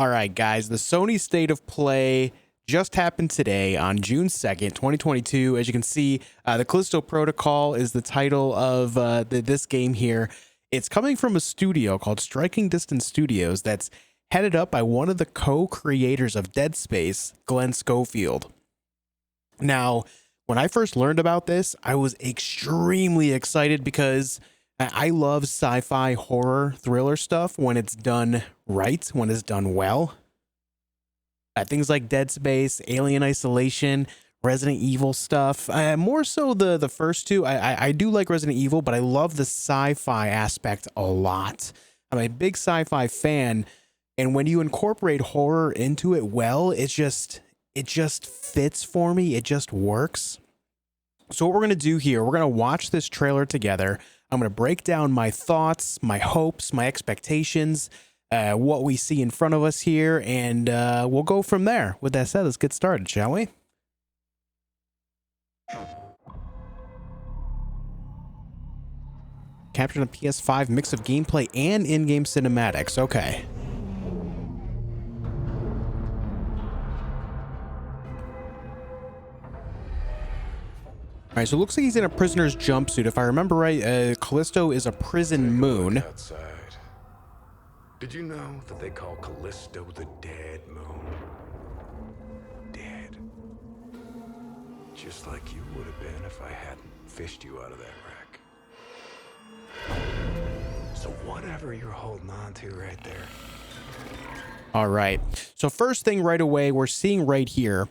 All right, guys, the Sony State of Play just happened today on June 2nd, 2022. As you can see, the Callisto Protocol is the title of this game here. It's coming from a studio called Striking Distance Studios that's headed up by one of the co-creators of Dead Space, Glen Schofield. Now, when I first learned about this, I was extremely excited because I love sci-fi horror thriller stuff when it's done right, when it's done well. Things like Dead Space, Alien Isolation, Resident Evil stuff. More so the first two. I do like Resident Evil, but I love the sci-fi aspect a lot. I'm a big sci-fi fan, and when you incorporate horror into it well, it just fits for me. It just works. So what we're going to do here, we're going to watch this trailer together. I'm going to break down my thoughts, my hopes, my expectations, what we see in front of us here, and we'll go from there. With that said, let's get started, shall we? Captured on PS5, mix of gameplay and in-game cinematics. Okay. All right, so it looks like he's in a prisoner's jumpsuit. If I remember right, Callisto is a prison moon. Outside. Did you know that they call Callisto the dead moon? Dead. Just like you would have been if I hadn't fished you out of that wreck. So whatever you're holding on to right there. All right, so first thing right away we're seeing right here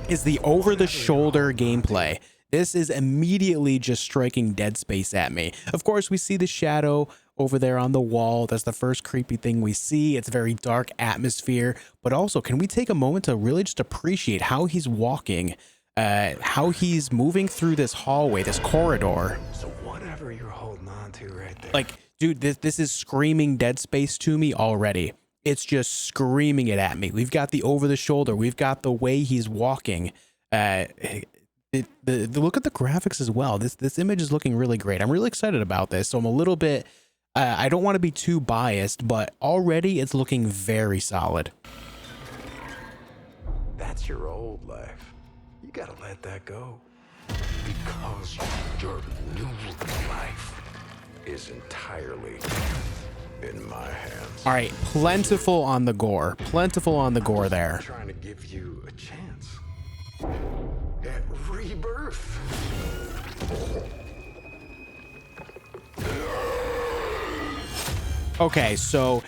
is the over-the-shoulder gameplay. This is immediately just striking Dead Space at me. Of course, we see the shadow over there on the wall. That's the first creepy thing we see. It's a very dark atmosphere. But also, can we take a moment to really just appreciate how he's walking, how he's moving through this hallway, this corridor. So whatever you're holding on to right there. Like, dude, this is screaming Dead Space to me already. It's just screaming it at me. We've got the over the shoulder. We've got the way he's walking. The look at the graphics as well. This image is looking really great. I'm really excited about this. So I'm a little bit, I don't want to be too biased, but already it's looking very solid. That's your old life. You gotta let that go. Because your new life is entirely in my hands. All right, plentiful on the gore. Plentiful on the gore there. I'm trying to give you a chance at rebirth. Okay, so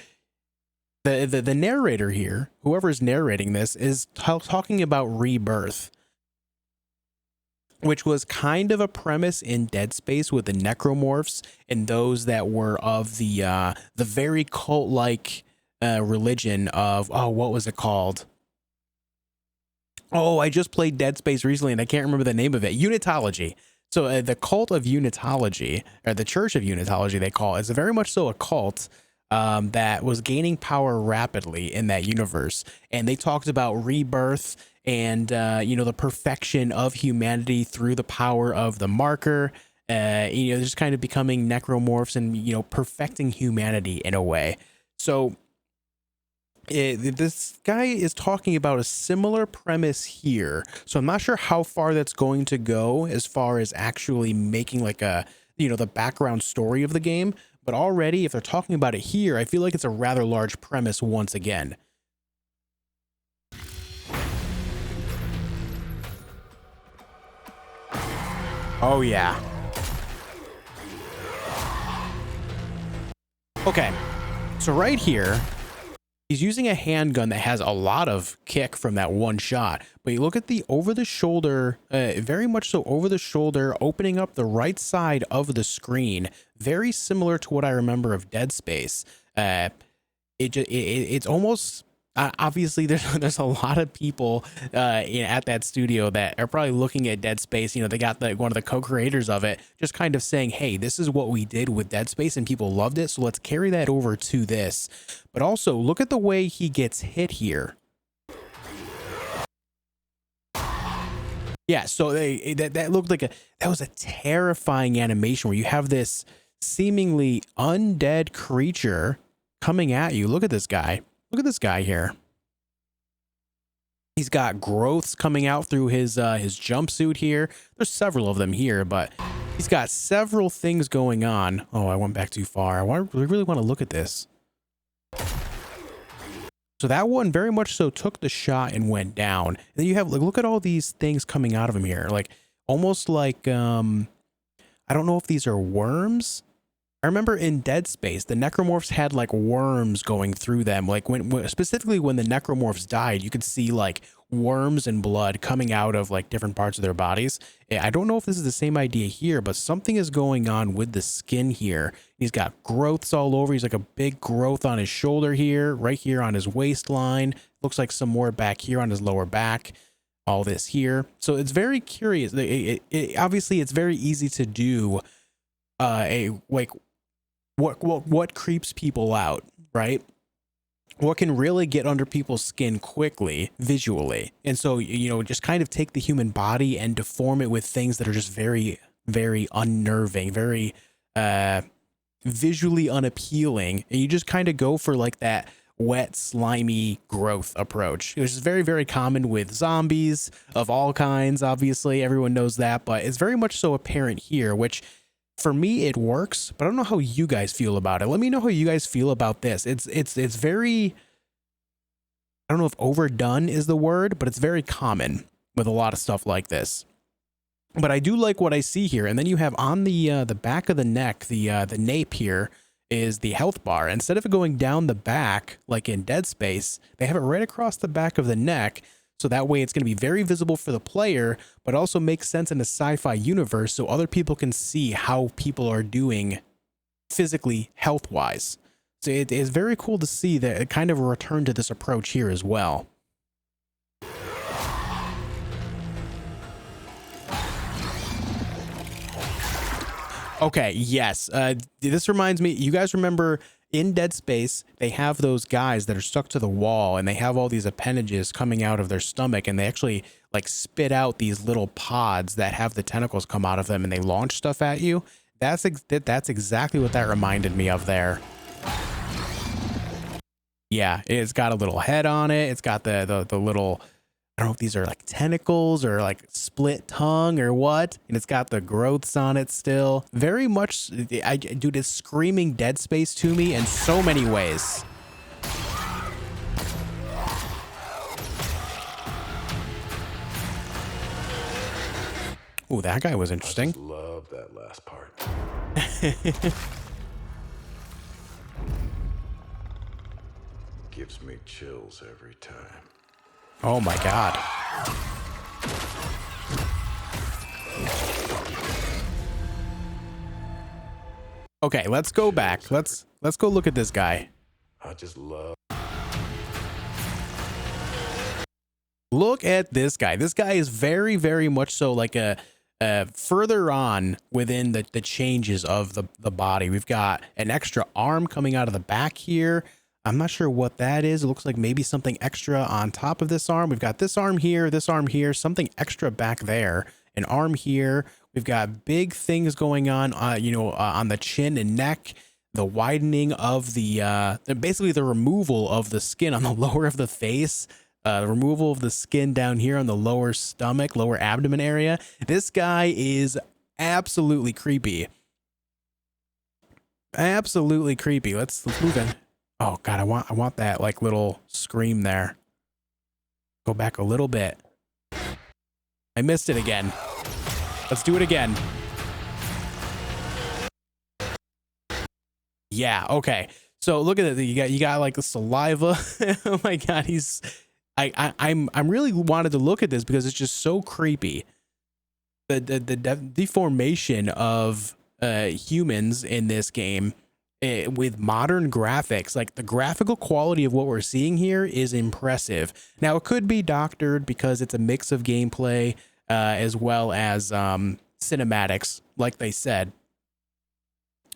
the narrator here, whoever's narrating this, is talking about rebirth, which was kind of a premise in Dead Space with the necromorphs and those that were of the very cult-like religion of, oh, what was it called? Oh, I just played Dead Space recently and I can't remember the name of it. Unitology. So the cult of Unitology, or the Church of Unitology they call it, is very much so a cult that was gaining power rapidly in that universe. And they talked about rebirth and, the perfection of humanity through the power of the marker, just kind of becoming necromorphs and, perfecting humanity in a way. So this guy is talking about a similar premise here. So I'm not sure how far that's going to go as far as actually making like a, the background story of the game. But already, if they're talking about it here, I feel like it's a rather large premise once again. Oh, yeah. Okay, so right here, he's using a handgun that has a lot of kick from that one shot. But you look at the over-the-shoulder, very much so over-the-shoulder, opening up the right side of the screen. Very similar to what I remember of Dead Space. It's almost... obviously, there's a lot of people at that studio that are probably looking at Dead Space. They got one of the co-creators of it just kind of saying, hey, this is what we did with Dead Space and people loved it, so let's carry that over to this. But also, look at the way he gets hit here. Yeah, so that looked like that was a terrifying animation where you have this seemingly undead creature coming at you. Look at this guy. Look at this guy here. He's got growths coming out through his jumpsuit here. There's several of them here, but he's got several things going on. Oh, I went back too far. I really want to look at this. So that one very much so took the shot and went down. And then you have, like, look at all these things coming out of him here. Like, almost like, I don't know if these are worms. I remember in Dead Space, the necromorphs had like worms going through them. Like specifically when the necromorphs died, you could see like worms and blood coming out of like different parts of their bodies. I don't know if this is the same idea here, but something is going on with the skin here. He's got growths all over. He's like a big growth on his shoulder here, right here on his waistline. Looks like some more back here on his lower back. All this here. So it's very curious. Obviously, it's very easy to do what creeps people out, right? What can really get under people's skin quickly visually. And so, you know, just kind of take the human body and deform it with things that are just very, very unnerving, very visually unappealing. And you just kind of go for like that wet, slimy growth approach, which is very, very common with zombies of all kinds. Obviously, everyone knows that, but it's very much so apparent here, which for me, it works, but I don't know how you guys feel about it. Let me know how you guys feel about this. It's very, I don't know if overdone is the word, but it's very common with a lot of stuff like this. But I do like what I see here. And then you have on the back of the neck, the nape here is the health bar. Instead of it going down the back, like in Dead Space, they have it right across the back of the neck. So that way it's going to be very visible for the player, but also makes sense in a sci-fi universe so other people can see how people are doing physically health-wise. So it is very cool to see that kind of a return to this approach here as well. Okay, yes. This reminds me, you guys remember in Dead Space, they have those guys that are stuck to the wall and they have all these appendages coming out of their stomach and they actually like spit out these little pods that have the tentacles come out of them and they launch stuff at you. That's exactly what that reminded me of there. Yeah, it's got a little head on it. It's got the little, I don't know if these are like tentacles or like split tongue or what. And it's got the growths on it still. Very much, dude, it's screaming Dead Space to me in so many ways. Oh, that guy was interesting. I just love that last part. Gives me chills every time. Oh my God. Okay, let's go back. Let's go look at this guy. I just love. Look at this guy. This guy is very, very much so like a further on within the changes of the body. We've got an extra arm coming out of the back here. I'm not sure what that is. It looks like maybe something extra on top of this arm. We've got this arm here, something extra back there, an arm here. We've got big things going on, on the chin and neck, the widening of basically the removal of the skin on the lower of the face, the removal of the skin down here on the lower stomach, lower abdomen area. This guy is absolutely creepy. Absolutely creepy. Let's move in. Oh God, I want that like little scream there. Go back a little bit. I missed it again. Let's do it again. Yeah, okay. So look at it. You got like the saliva. Oh my God, I'm really wanted to look at this because it's just so creepy. The deformation of humans in this game. With modern graphics, like the graphical quality of what we're seeing here is impressive. Now it could be doctored because it's a mix of gameplay as well as cinematics, like they said.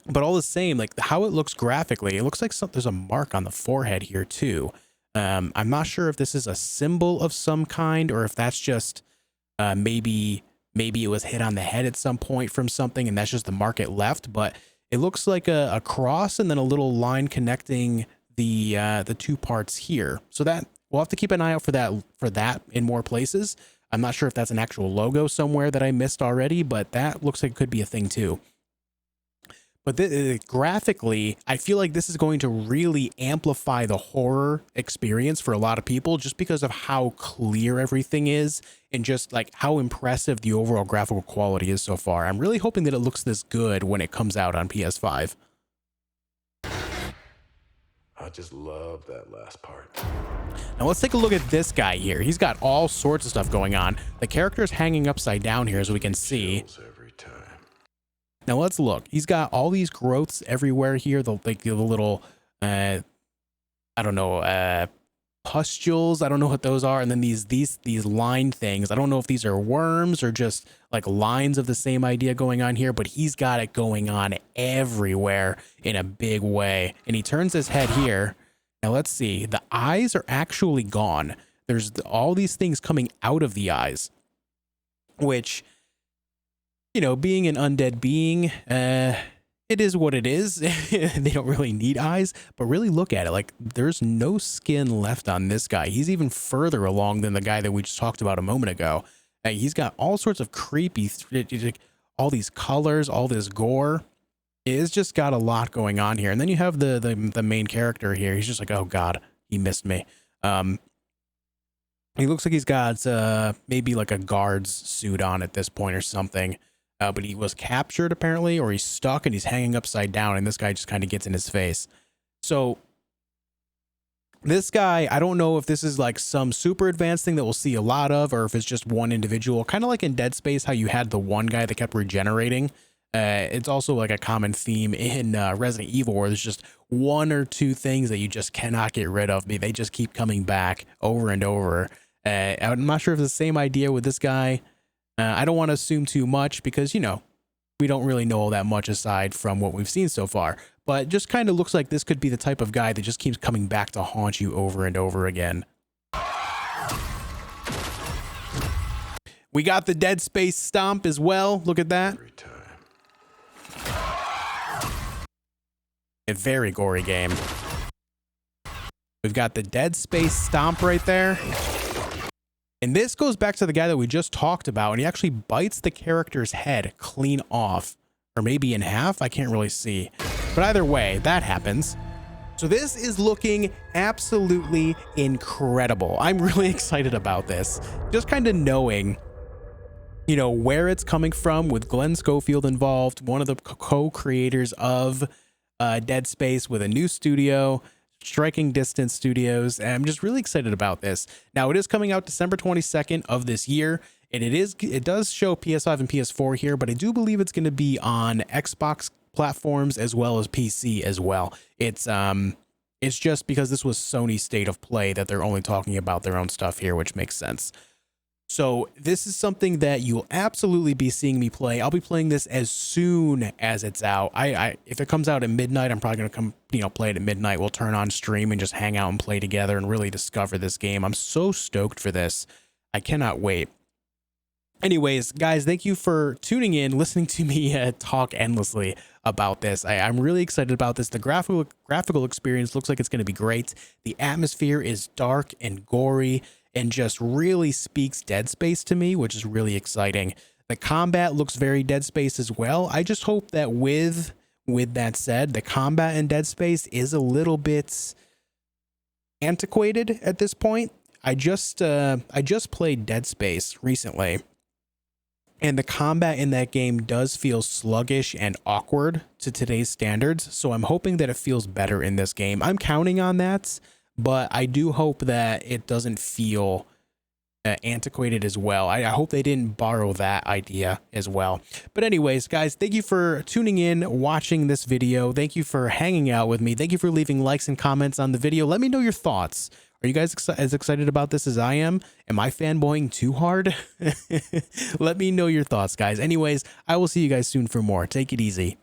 But all the same, like how it looks graphically, it looks like there's a mark on the forehead here too. I'm not sure if this is a symbol of some kind or if that's just maybe it was hit on the head at some point from something and that's just the mark it left, but it looks like a cross and then a little line connecting the two parts here. So that we'll have to keep an eye out for that in more places. I'm not sure if that's an actual logo somewhere that I missed already, but that looks like it could be a thing too. But graphically, I feel like this is going to really amplify the horror experience for a lot of people just because of how clear everything is and just like how impressive the overall graphical quality is so far. I'm really hoping that it looks this good when it comes out on PS5. I just love that last part. Now let's take a look at this guy here. He's got all sorts of stuff going on. The character is hanging upside down here as we can see. Every time. Now let's look. He's got all these growths everywhere here. The little, I don't know, pustules. I don't know what those are. And then these line things. I don't know if these are worms or just like lines of the same idea going on here, but he's got it going on everywhere in a big way. And he turns his head here. Now let's see. The eyes are actually gone. There's all these things coming out of the eyes, which, you know, being an undead being, it is what it is. They don't really need eyes, but really look at it. Like, there's no skin left on this guy. He's even further along than the guy that we just talked about a moment ago. He's got all sorts of creepy, all these colors, all this gore. It's just got a lot going on here. And then you have the main character here. He's just like, oh God, he missed me. He looks like he's got maybe like a guard's suit on at this point or something. But he was captured apparently, or he's stuck and he's hanging upside down, and this guy just kind of gets in his face. So this guy, I don't know if this is like some super advanced thing that we'll see a lot of, or if it's just one individual, kind of like in Dead Space, how you had the one guy that kept regenerating. It's also like a common theme in Resident Evil, where there's just one or two things that you just cannot get rid of. They just keep coming back over and over. I'm not sure if it's the same idea with this guy. I don't want to assume too much because, you know, we don't really know all that much aside from what we've seen so far. But it just kind of looks like this could be the type of guy that just keeps coming back to haunt you over and over again. We got the Dead Space stomp as well. Look at that. Every time. A very gory game. We've got the Dead Space stomp right there. And this goes back to the guy that we just talked about, and he actually bites the character's head clean off, or maybe in half. I can't really see, but either way, that happens. So this is looking absolutely incredible. I'm really excited about this. Just kind of knowing, you know, where it's coming from with Glen Schofield involved, one of the co-creators of Dead Space, with a new studio, Striking Distance Studios. And I'm just really excited about this. Now, it is coming out December 22nd of this year, and it does show PS5 and PS4 here, but I do believe it's going to be on Xbox platforms as well as PC as well. It's just because this was Sony State of Play that they're only talking about their own stuff here, which makes sense. So this is something that you'll absolutely be seeing me play. I'll be playing this as soon as it's out. If it comes out at midnight, I'm probably going to play it at midnight. We'll turn on stream and just hang out and play together and really discover this game. I'm so stoked for this. I cannot wait. Anyways, guys, thank you for tuning in, listening to me talk endlessly about this. I'm really excited about this. The graphical experience looks like it's going to be great. The atmosphere is dark and gory and just really speaks Dead Space to me, which is really exciting. The combat looks very Dead Space as well. I just hope that with that said, the combat in Dead Space is a little bit antiquated at this point. I just played Dead Space recently, and the combat in that game does feel sluggish and awkward to today's standards. So I'm hoping that it feels better in this game. I'm counting on that, but I do hope that it doesn't feel antiquated as well. I hope they didn't borrow that idea as well. But anyways, guys, thank you for tuning in, watching this video. Thank you for hanging out with me. Thank you for leaving likes and comments on the video. Let me know your thoughts. Are you guys as excited about this as I am? Am I fanboying too hard? Let me know your thoughts, guys. Anyways, I will see you guys soon for more. Take it easy.